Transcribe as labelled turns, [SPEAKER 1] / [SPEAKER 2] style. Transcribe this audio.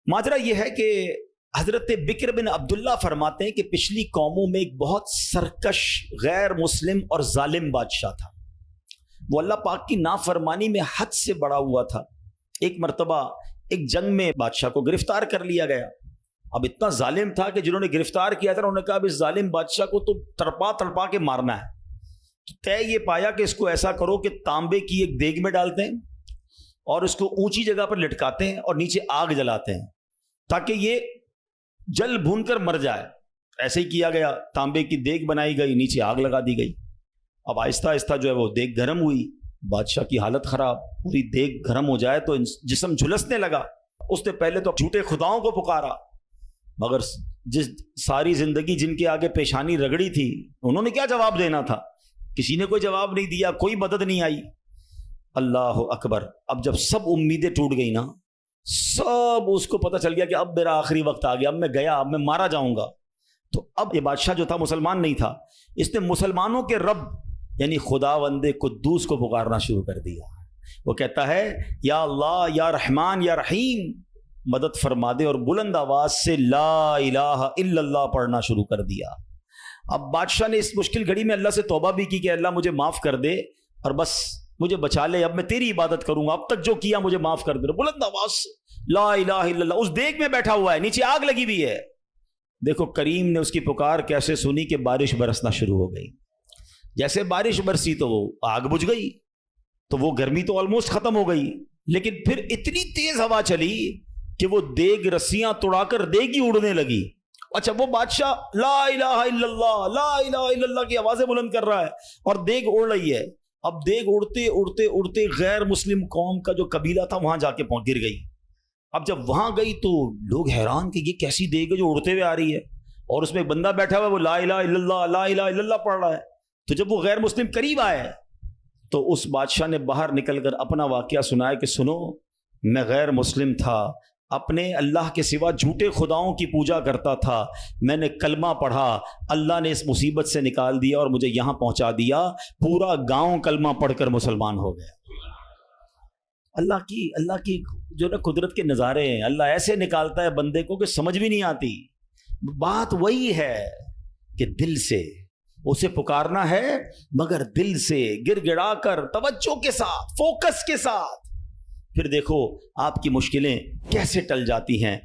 [SPEAKER 1] ماجرا یہ ہے کہ حضرت بکر بن عبداللہ فرماتے ہیں کہ پچھلی قوموں میں ایک بہت سرکش غیر مسلم اور ظالم بادشاہ تھا. وہ اللہ پاک کی نافرمانی میں حد سے بڑا ہوا تھا. ایک مرتبہ ایک جنگ میں بادشاہ کو گرفتار کر لیا گیا. اب اتنا ظالم تھا کہ جنہوں نے گرفتار کیا تھا انہوں نے کہا اب اس ظالم بادشاہ کو تو تڑپا تڑپا کے مارنا ہے. طے یہ پایا کہ اس کو ایسا کرو کہ تانبے کی ایک دیگ میں ڈالتے ہیں اور اس کو اونچی جگہ پر لٹکاتے ہیں اور نیچے آگ جلاتے ہیں تاکہ یہ جل بھون کر مر جائے. ایسے ہی کیا گیا. تانبے کی دیگ بنائی گئی, نیچے آگ لگا دی گئی. اب آہستہ آہستہ جو ہے وہ دیگ گرم ہوئی. بادشاہ کی حالت خراب. پوری دیگ گرم ہو جائے تو جسم جھلسنے لگا. اس نے پہلے تو جھوٹے خداؤں کو پکارا, مگر جس ساری زندگی جن کے آگے پیشانی رگڑی تھی انہوں نے کیا جواب دینا تھا؟ کسی نے کوئی جواب نہیں دیا, کوئی مدد نہیں آئی. اللہ اکبر. اب جب سب امیدیں ٹوٹ گئی نا, سب اس کو پتہ چل گیا کہ اب میرا آخری وقت آ گیا, اب میں گیا, اب میں مارا جاؤں گا. تو اب یہ بادشاہ جو تھا مسلمان نہیں تھا. اس نے مسلمانوں کے رب یعنی خداوند قدوس کو پکارنا شروع کر دیا. وہ کہتا ہے یا اللہ یا رحمان یا رحیم مدد فرما دے, اور بلند آواز سے لا الہ الا اللہ پڑھنا شروع کر دیا. اب بادشاہ نے اس مشکل گھڑی میں اللہ سے توبہ بھی کی کہ اللہ مجھے معاف کر دے اور بس مجھے بچا لے, اب میں تیری عبادت کروں گا, اب تک جو کیا مجھے معاف کر دے. بلند آواز سے لا الہ الا اللہ. اس دیگ میں بیٹھا ہوا ہے, نیچے آگ لگی ہوئی ہے. دیکھو کریم نے اس کی پکار کیسے سنی کہ بارش برسنا شروع ہو گئی. جیسے بارش برسی تو وہ آگ بجھ گئی, تو وہ گرمی تو آلموسٹ ختم ہو گئی. لیکن پھر اتنی تیز ہوا چلی کہ وہ دیگ رسیاں توڑا کر دیگ ہی اڑنے لگی. اچھا وہ بادشاہ لا الہ الا اللہ لا الہ الا اللہ کی آوازیں بلند کر رہا ہے اور دیگ اڑ رہی ہے. اب دیگ اڑتے اڑتے اڑتے غیر مسلم قوم کا جو قبیلہ تھا وہاں جا کے گر گئی. اب جب وہاں گئی تو لوگ حیران کہ یہ کیسی دیگ ہے جو اڑتے ہوئے آ رہی ہے, اور اس میں ایک بندہ بیٹھا ہوا ہے وہ لا الہ الا اللہ لا الہ الا اللہ پڑھ رہا ہے. تو جب وہ غیر مسلم قریب آئے تو اس بادشاہ نے باہر نکل کر اپنا واقعہ سنایا کہ سنو, میں غیر مسلم تھا, اپنے اللہ کے سوا جھوٹے خداؤں کی پوجا کرتا تھا, میں نے کلمہ پڑھا, اللہ نے اس مصیبت سے نکال دیا اور مجھے یہاں پہنچا دیا. پورا گاؤں کلمہ پڑھ کر مسلمان ہو گیا. اللہ کی جو نا قدرت کے نظارے ہیں. اللہ ایسے نکالتا ہے بندے کو کہ سمجھ بھی نہیں آتی. بات وہی ہے کہ دل سے اسے پکارنا ہے, مگر دل سے گر گڑا کر توجہ کے ساتھ فوکس کے ساتھ. پھر دیکھو آپ کی مشکلیں کیسے ٹل جاتی ہیں.